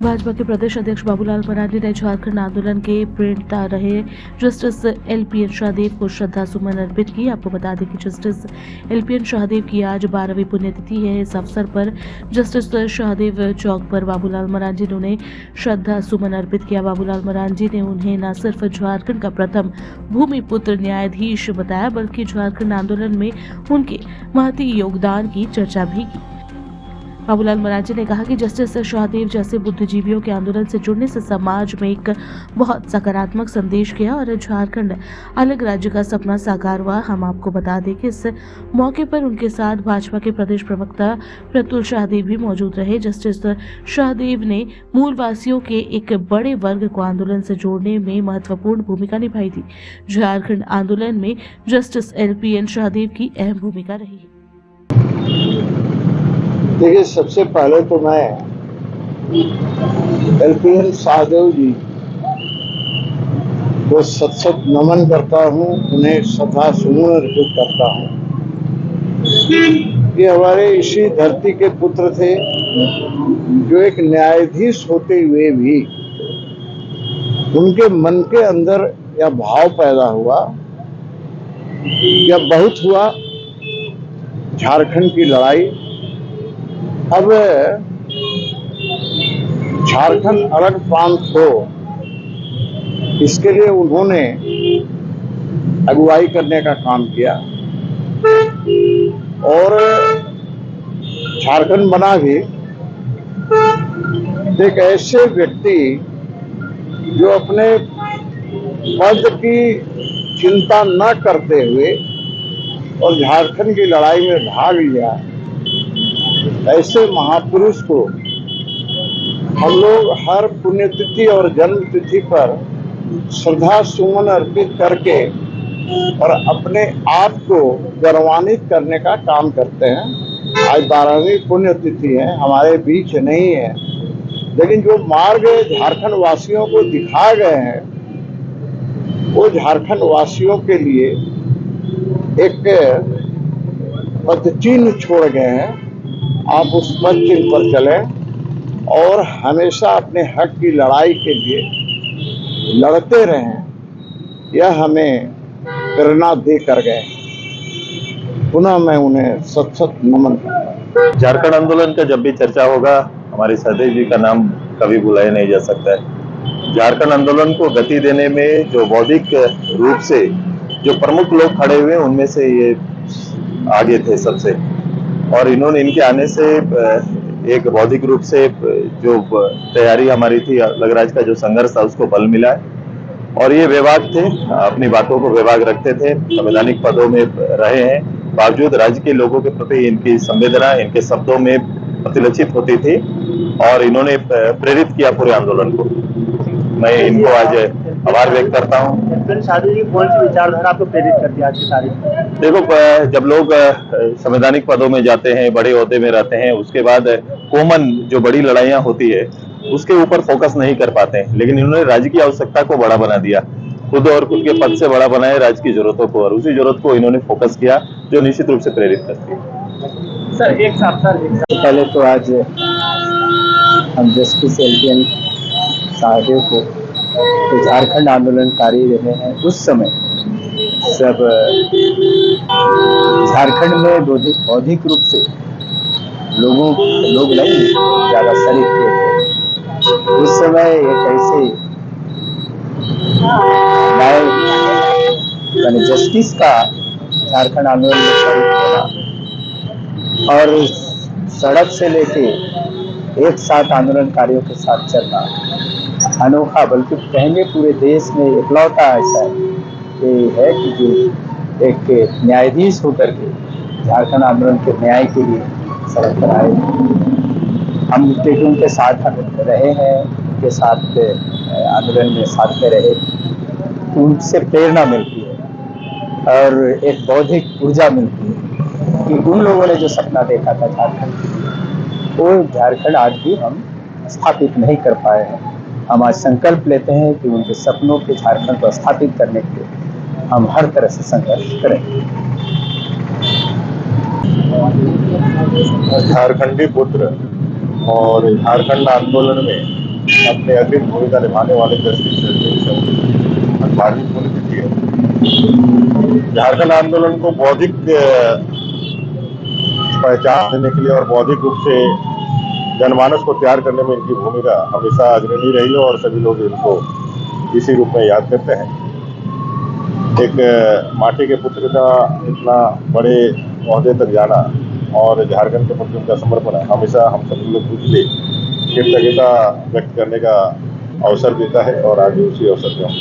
भाजपा के प्रदेश अध्यक्ष बाबूलाल मरांडी ने झारखंड आंदोलन के प्रेरणा रहे जस्टिस एलपीएन शाहदेव को श्रद्धा सुमन अर्पित की। आपको बता दें कि जस्टिस एलपीएन शाहदेव की आज 12वीं पुण्यतिथि है। इस अवसर पर जस्टिस शाहदेव चौक पर बाबूलाल मरांडी ने उन्हें श्रद्धा सुमन अर्पित किया। बाबूलाल मरांडी ने उन्हें न सिर्फ झारखंड का प्रथम भूमिपुत्र न्यायाधीश बताया, बल्कि झारखंड आंदोलन में उनके महती योगदान की चर्चा भी की। बाबूलाल मरांडी ने कहा कि जस्टिस शाहदेव जैसे बुद्धिजीवियों के आंदोलन से जुड़ने से समाज में एक बहुत सकारात्मक संदेश गया और झारखंड अलग राज्य का सपना साकार हुआ। हम आपको बता दें कि इस मौके पर उनके साथ भाजपा के प्रदेश प्रवक्ता प्रतुल शाहदेव भी मौजूद रहे। जस्टिस शाहदेव ने मूलवासियों के एक बड़े वर्ग को आंदोलन से जोड़ने में महत्वपूर्ण भूमिका निभाई थी। झारखंड आंदोलन में जस्टिस एलपीएन शाहदेव की अहम भूमिका रही है। देखिए, सबसे पहले तो मैं एलपीएन शाहदेव जी को सत नमन करता हूँ, उन्हें श्रद्धा सुमन अर्पित करता हूँ। ये हमारे इसी धरती के पुत्र थे जो एक न्यायाधीश होते हुए भी उनके मन के अंदर यह भाव पैदा हुआ, यह बहुत हुआ झारखंड की लड़ाई। अब झारखंड अलग प्रांत हो, इसके लिए उन्होंने अगुवाई करने का काम किया और झारखंड बना भी। एक ऐसे व्यक्ति जो अपने पद की चिंता न करते हुए और झारखंड की लड़ाई में भाग लिया, ऐसे महापुरुष को हम लोग हर पुण्यतिथि और जन्म तिथि पर श्रद्धा सुमन अर्पित करके और अपने आप को गौरवान्वित करने का काम करते हैं। आज 12वीं पुण्यतिथि है, हमारे बीच नहीं है, लेकिन जो मार्ग झारखंड वासियों को दिखाए गए हैं वो झारखंड वासियों के लिए एक पदचिन्ह छोड़ गए हैं। आप उस पद चिन्ह पर चलें और हमेशा अपने हक की लड़ाई के लिए लड़ते रहें। यह हमें प्रेरणा दे कर गए। पुनः मैं उन्हें सत नमन करता हूं। झारखंड आंदोलन का जब भी चर्चा होगा, हमारे सहदेव जी का नाम कभी भुलाया नहीं जा सकता है। झारखंड आंदोलन को गति देने में जो बौद्धिक रूप से जो प्रमुख लोग खड़े हुए, उनमें से ये आगे थे सबसे, और इन्होंने इनके आने से एक बौद्धिक रूप से जो तैयारी हमारी थी, अलग राज्य का जो संघर्ष था, उसको बल मिला है। और ये विभाग थे, अपनी बातों को विभाग रखते थे, संवैधानिक पदों में रहे हैं, बावजूद राज्य के लोगों के प्रति इनकी संवेदना इनके शब्दों में प्रतिलक्षित होती थी और इन्होंने प्रेरित किया पूरे आंदोलन को। मैं इनको आज आभार व्यक्त करता हूँ। शाहदेव जी कौन सी विचारधारा आपको प्रेरित करती है आज की तारीख में? देखो, जब लोग संवैधानिक पदों में जाते हैं, बड़े ओहदे में रहते हैं, उसके बाद कॉमन जो बड़ी लड़ाइयाँ होती है उसके ऊपर फोकस नहीं कर पाते हैं, लेकिन इन्होंने राज्य की आवश्यकता को बड़ा बना दिया, खुद और खुद के पद से बड़ा बनाए राज्य की जरूरतों को, और उसी जरूरत को इन्होंने फोकस किया, जो निश्चित रूप से प्रेरित करती है। सर एक साथ पहले तो आज हम जस्टिस एलपीएन शाहदेव को तो झारखंड आंदोलनकारी रहे हैं, उस समय सब झारखंड में बौद्धिक रूप से लोग नहीं ज्यादा शरीफ थे। उस समय एक ऐसे न्याय जस्टिस का झारखंड आंदोलन में शरीक होना और सड़क से लेके एक साथ आंदोलनकारियों के साथ चलना अनोखा, बल्कि कहेंगे पूरे देश में इकलौता ऐसा है कि जो एक न्यायाधीश होकर के झारखंड आंदोलन के न्याय के लिए सड़क पर आए। हम उनके साथ रहे हैं, उनके साथ आंदोलन में साथ में रहे, उनसे प्रेरणा मिलती है और एक बौद्धिक ऊर्जा मिलती है कि उन लोगों ने जो सपना देखा था झारखंड के लिए, वो झारखंड आज भी हम स्थापित नहीं कर पाए हैं। हम आज संकल्प लेते हैं कि उनके सपनों के झारखंड को स्थापित करने के लिए हम हर तरह से संघर्ष करेंगे। झारखंडी पुत्र और झारखंड आंदोलन में अपने अग्रिम भूमिका निभाने वाले जस्टिस 18वीं पुण्यतिथि है। झारखंड आंदोलन को बौद्धिक पहचान देने के लिए और बौद्धिक रूप से जनमानस को तैयार करने में इनकी भूमिका हमेशा अग्रणी रही है और सभी लोग इनको इसी रूप में याद करते हैं। एक माटी के पुत्र का इतना बड़े ओहदे तक जाना और झारखंड के प्रति उनका समर्पण हमेशा हम सभी लोग के लिए कृतज्ञता व्यक्त करने का अवसर देता है और आगे उसी अवसर पर हम